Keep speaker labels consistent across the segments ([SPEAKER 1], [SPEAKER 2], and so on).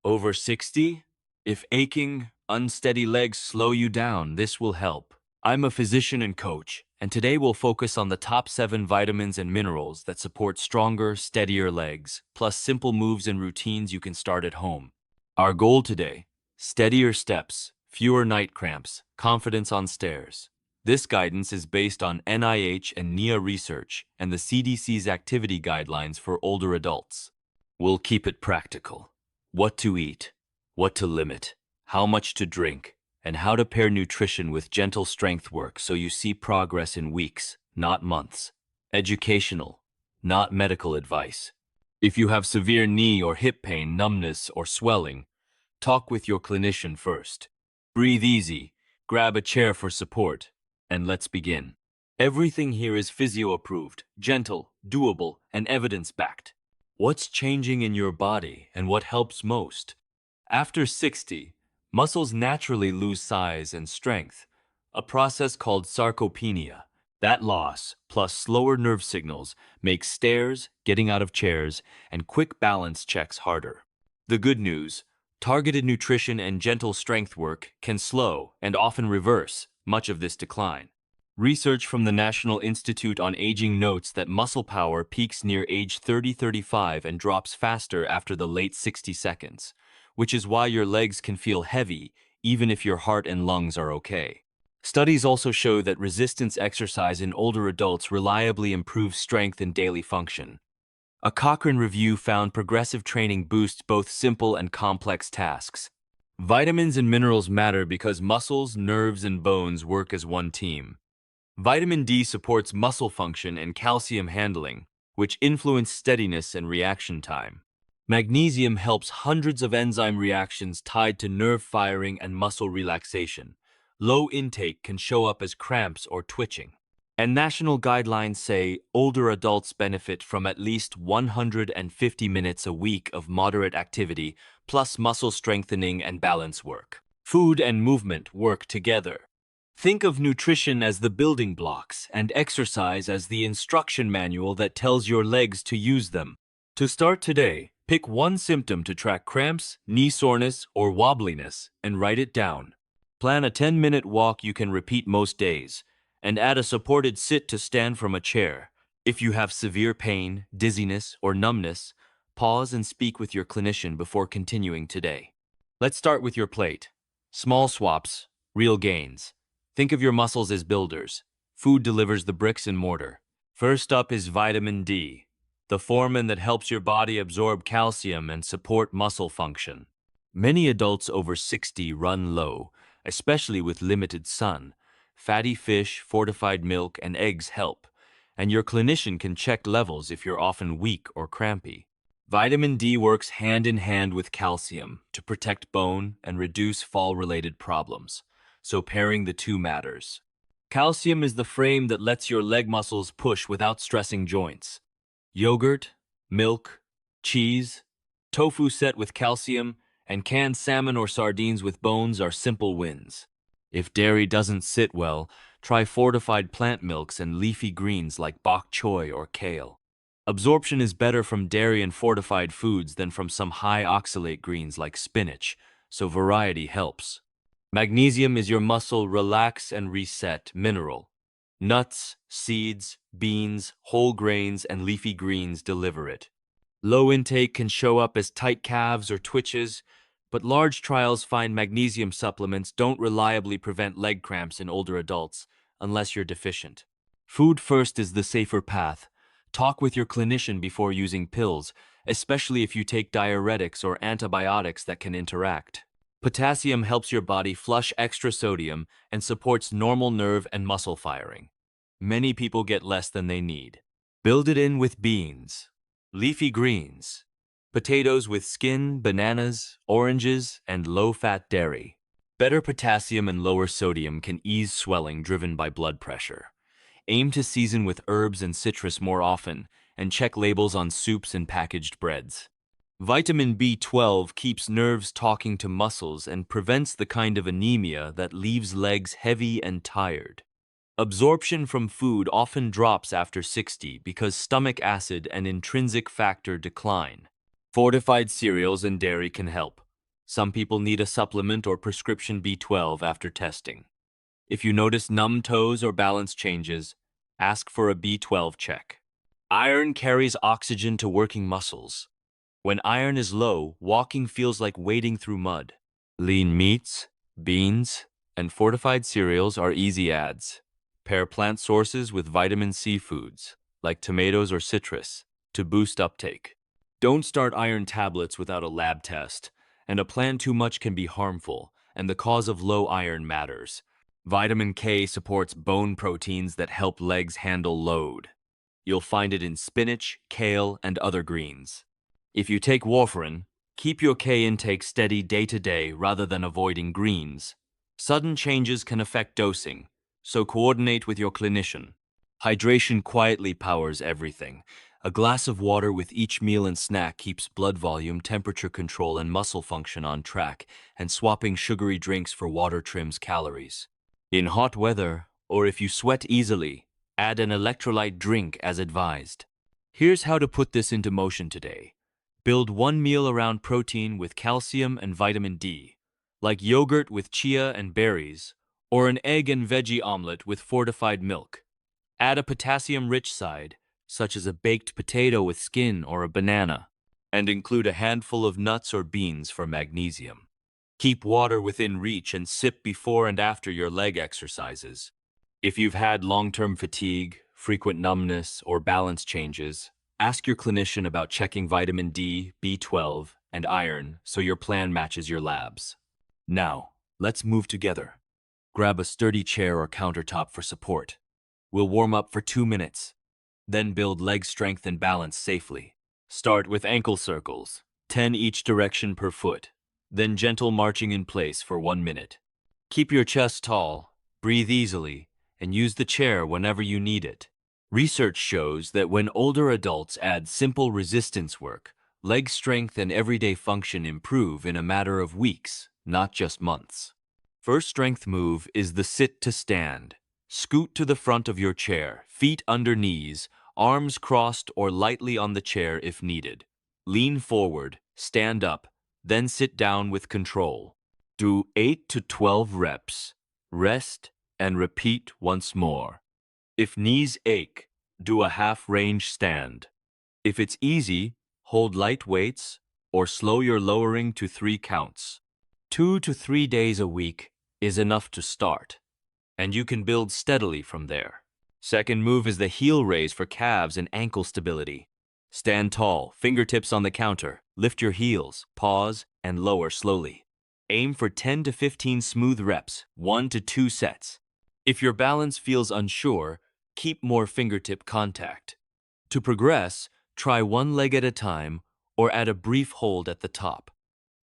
[SPEAKER 1] Over 60? If aching, unsteady legs slow you down, this will help. I'm a physician and coach, and today we'll focus on the top 7 vitamins and minerals that support stronger, steadier legs, plus simple moves and routines you can start at home. Our goal today: steadier steps, fewer night cramps, confidence on stairs. This guidance is based on NIH and NIA research and the CDC's activity guidelines for older adults. We'll keep it practical. What to eat, what to limit, how much to drink, and how to pair nutrition with gentle strength work so you see progress in weeks, not months. Educational, not medical advice. If you have severe knee or hip pain, numbness, or swelling, talk with your clinician first. Breathe easy, grab a chair for support, and let's begin. Everything here is physio approved, gentle, doable, and evidence-backed. What's changing in your body and what helps most? After 60, muscles naturally lose size and strength, a process called sarcopenia. That loss, plus slower nerve signals, makes stairs, getting out of chairs, and quick balance checks harder. The good news: targeted nutrition and gentle strength work can slow and often reverse much of this decline. Research from the National Institute on Aging notes that muscle power peaks near age 30-35 and drops faster after the late 60 seconds, which is why your legs can feel heavy even if your heart and lungs are okay. Studies also show that resistance exercise in older adults reliably improves strength and daily function. A Cochrane review found progressive training boosts both simple and complex tasks. Vitamins and minerals matter because muscles, nerves, and bones work as one team. Vitamin D supports muscle function and calcium handling, which influence steadiness and reaction time. Magnesium helps hundreds of enzyme reactions tied to nerve firing and muscle relaxation. Low intake can show up as cramps or twitching. And national guidelines say older adults benefit from at least 150 minutes a week of moderate activity, plus muscle strengthening and balance work. Food and movement work together. Think of nutrition as the building blocks and exercise as the instruction manual that tells your legs to use them. To start today, pick one symptom to track: cramps, knee soreness, or wobbliness, and write it down. Plan a 10-minute walk you can repeat most days, and add a supported sit to stand from a chair. If you have severe pain, dizziness, or numbness, pause and speak with your clinician before continuing today. Let's start with your plate. Small swaps, real gains. Think of your muscles as builders. Food delivers the bricks and mortar. First up is vitamin D, the hormone that helps your body absorb calcium and support muscle function. Many adults over 60 run low, especially with limited sun. Fatty fish, fortified milk, and eggs help, and your clinician can check levels if you're often weak or crampy. Vitamin D works hand in hand with calcium to protect bone and reduce fall-related problems, so pairing the two matters. Calcium is the frame that lets your leg muscles push without stressing joints. Yogurt, milk, cheese, tofu set with calcium, and canned salmon or sardines with bones are simple wins. If dairy doesn't sit well, try fortified plant milks and leafy greens like bok choy or kale. Absorption is better from dairy and fortified foods than from some high oxalate greens like spinach, so variety helps. Magnesium is your muscle relax and reset mineral. Nuts, seeds, beans, whole grains, and leafy greens deliver it. Low intake can show up as tight calves or twitches, but large trials find magnesium supplements don't reliably prevent leg cramps in older adults unless you're deficient. Food first is the safer path. Talk with your clinician before using pills, especially if you take diuretics or antibiotics that can interact. Potassium helps your body flush extra sodium and supports normal nerve and muscle firing. Many people get less than they need. Build it in with beans, leafy greens, potatoes with skin, bananas, oranges, and low-fat dairy. Better potassium and lower sodium can ease swelling driven by blood pressure. Aim to season with herbs and citrus more often, and check labels on soups and packaged breads. Vitamin B12 keeps nerves talking to muscles and prevents the kind of anemia that leaves legs heavy and tired. Absorption from food often drops after 60 because stomach acid and intrinsic factor decline. Fortified cereals and dairy can help, Some people need a supplement or prescription B12 after testing. If you notice numb toes or balance changes, ask for a B12 check. Iron carries oxygen to working muscles. When iron is low, walking feels like wading through mud. Lean meats, beans, and fortified cereals are easy adds. Pair plant sources with vitamin C foods, like tomatoes or citrus, to boost uptake. Don't start iron tablets without a lab test, and a plan too much can be harmful, and the cause of low iron matters. Vitamin K supports bone proteins that help legs handle load. You'll find it in spinach, kale, and other greens. If you take warfarin, keep your K intake steady day to day rather than avoiding greens. Sudden changes can affect dosing, so coordinate with your clinician. Hydration quietly powers everything. A glass of water with each meal and snack keeps blood volume, temperature control, and muscle function on track, and swapping sugary drinks for water trims calories. In hot weather, or if you sweat easily, add an electrolyte drink as advised. Here's how to put this into motion today. Build one meal around protein with calcium and vitamin D, like yogurt with chia and berries, or an egg and veggie omelet with fortified milk. Add a potassium-rich side, such as a baked potato with skin or a banana, and include a handful of nuts or beans for magnesium. Keep water within reach and sip before and after your leg exercises. If you've had long-term fatigue, frequent numbness, or balance changes, ask your clinician about checking vitamin D, B12, and iron so your plan matches your labs. Now, let's move together. Grab a sturdy chair or countertop for support. We'll warm up for 2 minutes, then build leg strength and balance safely. Start with ankle circles, 10 each direction per foot, then gentle marching in place for 1 minute. Keep your chest tall, breathe easily, and use the chair whenever you need it. Research shows that when older adults add simple resistance work, leg strength and everyday function improve in a matter of weeks, not just months. First strength move is the sit to stand. Scoot to the front of your chair, feet under knees, arms crossed or lightly on the chair if needed. Lean forward, stand up, then sit down with control. Do 8 to 12 reps. Rest and repeat once more. If knees ache, do a half-range stand. If it's easy, hold light weights or slow your lowering to 3 counts. 2 to 3 days a week is enough to start, and you can build steadily from there. Second move is the heel raise for calves and ankle stability. Stand tall, fingertips on the counter, lift your heels, pause, and lower slowly. Aim for 10 to 15 smooth reps, 1 to 2 sets. If your balance feels unsure, keep more fingertip contact. To progress, try one leg at a time or add a brief hold at the top.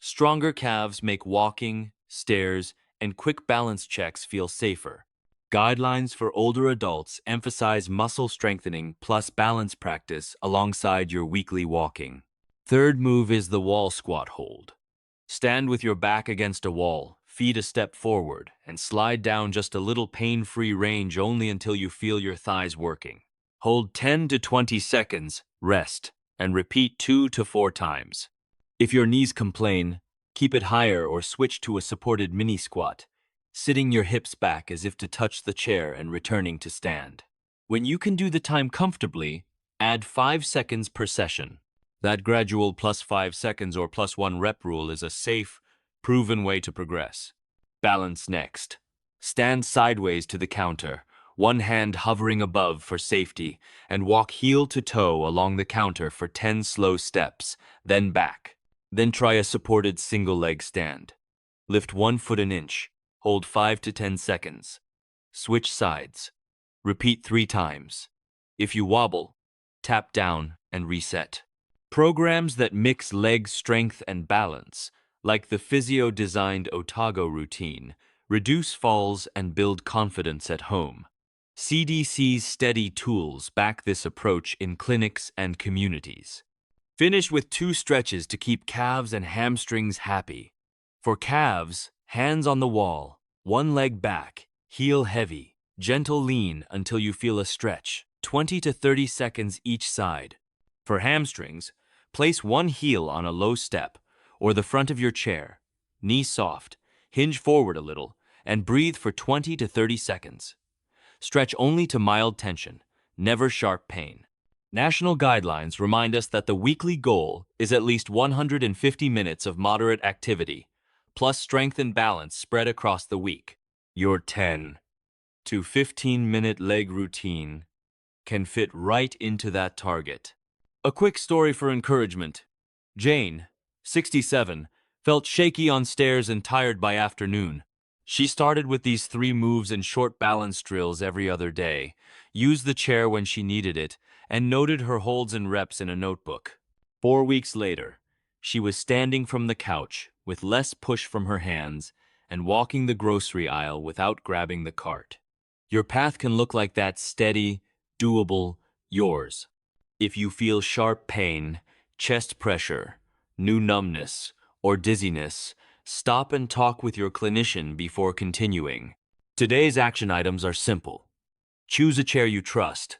[SPEAKER 1] Stronger calves make walking, stairs, and quick balance checks feel safer. Guidelines for older adults emphasize muscle strengthening plus balance practice alongside your weekly walking. Third move is the wall squat hold. Stand with your back against a wall, feet a step forward, and slide down just a little pain-free range only until you feel your thighs working. Hold 10 to 20 seconds, rest, and repeat 2 to 4 times. If your knees complain, keep it higher or switch to a supported mini squat, sitting your hips back as if to touch the chair and returning to stand. When you can do the time comfortably, add 5 seconds per session. That gradual +5 seconds or +1 rep rule is a safe, proven way to progress. Balance next. Stand sideways to the counter, one hand hovering above for safety, and walk heel to toe along the counter for 10 slow steps, then back. Then try a supported single leg stand. Lift 1 foot an inch, hold 5 to 10 seconds. Switch sides. Repeat 3 times. If you wobble, tap down and reset. Programs that mix leg strength and balance, like the Physio-designed Otago routine, reduce falls and build confidence at home. CDC's steady tools back this approach in clinics and communities. Finish with 2 stretches to keep calves and hamstrings happy. For calves, hands on the wall, one leg back, heel heavy, gentle lean until you feel a stretch, 20 to 30 seconds each side. For hamstrings, place one heel on a low step or the front of your chair, knee soft, hinge forward a little, and breathe for 20 to 30 seconds. Stretch only to mild tension, never sharp pain. National guidelines remind us that the weekly goal is at least 150 minutes of moderate activity, plus strength and balance spread across the week. Your 10 to 15-minute leg routine can fit right into that target. A quick story for encouragement. Jane, 67, felt shaky on stairs and tired by afternoon. She started with these 3 moves and short balance drills every other day, used the chair when she needed it, and noted her holds and reps in a notebook. 4 weeks later, she was standing from the couch with less push from her hands and walking the grocery aisle without grabbing the cart. Your path can look like that: steady, doable, yours. If you feel sharp pain, chest pressure, new numbness, or dizziness, stop and talk with your clinician before continuing. Today's action items are simple. Choose a chair you trust.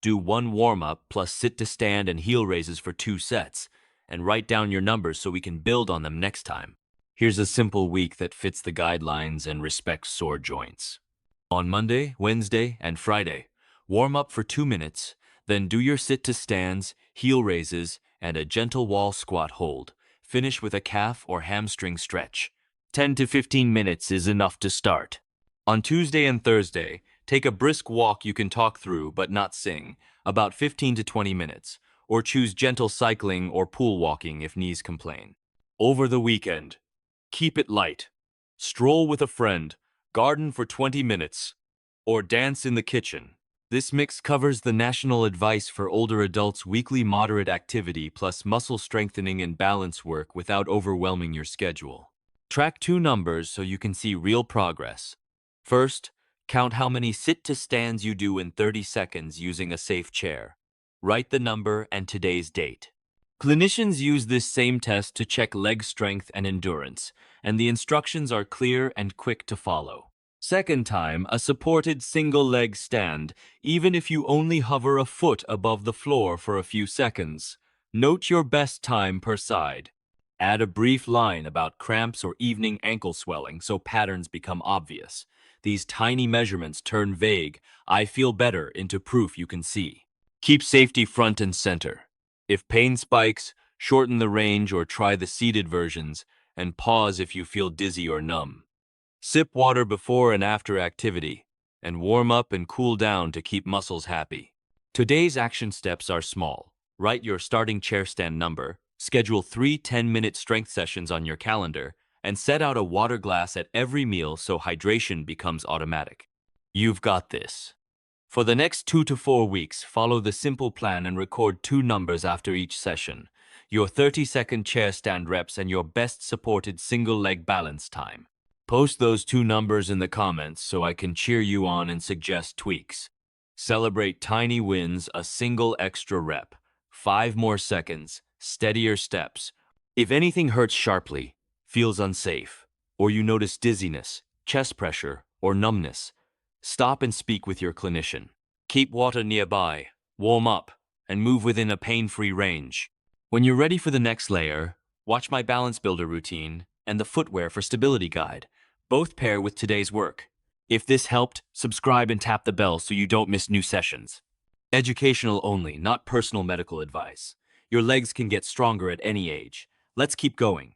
[SPEAKER 1] Do 1 warm-up plus sit to stand and heel raises for 2 sets, and write down your numbers so we can build on them next time. Here's a simple week that fits the guidelines and respects sore joints. On Monday, Wednesday, and Friday, warm up for 2 minutes, then do your sit to stands, heel raises, and a gentle wall squat hold. Finish with a calf or hamstring stretch. 10 to 15 minutes is enough to start. On Tuesday and Thursday, take a brisk walk you can talk through but not sing, about 15 to 20 minutes, or choose gentle cycling or pool walking if knees complain. Over the weekend, keep it light. Stroll with a friend, garden for 20 minutes, or dance in the kitchen. This mix covers the national advice for older adults: weekly moderate activity plus muscle strengthening and balance work without overwhelming your schedule. Track 2 numbers so you can see real progress. First, count how many sit-to-stands you do in 30 seconds using a safe chair. Write the number and today's date. Clinicians use this same test to check leg strength and endurance, and the instructions are clear and quick to follow. Second time, a supported single leg stand, even if you only hover a foot above the floor for a few seconds. Note your best time per side. Add a brief line about cramps or evening ankle swelling so patterns become obvious. These tiny measurements turn vague "I feel better" into proof you can see. Keep safety front and center. If pain spikes, shorten the range or try the seated versions, and pause if you feel dizzy or numb. Sip water before and after activity, and warm up and cool down to keep muscles happy. Today's action steps are small. Write your starting chair stand number, schedule 3 10-minute strength sessions on your calendar, and set out a water glass at every meal so hydration becomes automatic. You've got this. For the next 2 to 4 weeks, follow the simple plan and record 2 numbers after each session: your 30-second chair stand reps and your best supported single leg balance time. Post those 2 numbers in the comments so I can cheer you on and suggest tweaks. Celebrate tiny wins: a single extra rep, 5 more seconds, steadier steps. If anything hurts sharply, feels unsafe, or you notice dizziness, chest pressure, or numbness, stop and speak with your clinician. Keep water nearby, warm up, and move within a pain-free range. When you're ready for the next layer, watch my balance builder routine and the footwear for stability guide. Both pair with today's work. If this helped, subscribe and tap the bell so you don't miss new sessions. Educational only, not personal medical advice. Your legs can get stronger at any age. Let's keep going.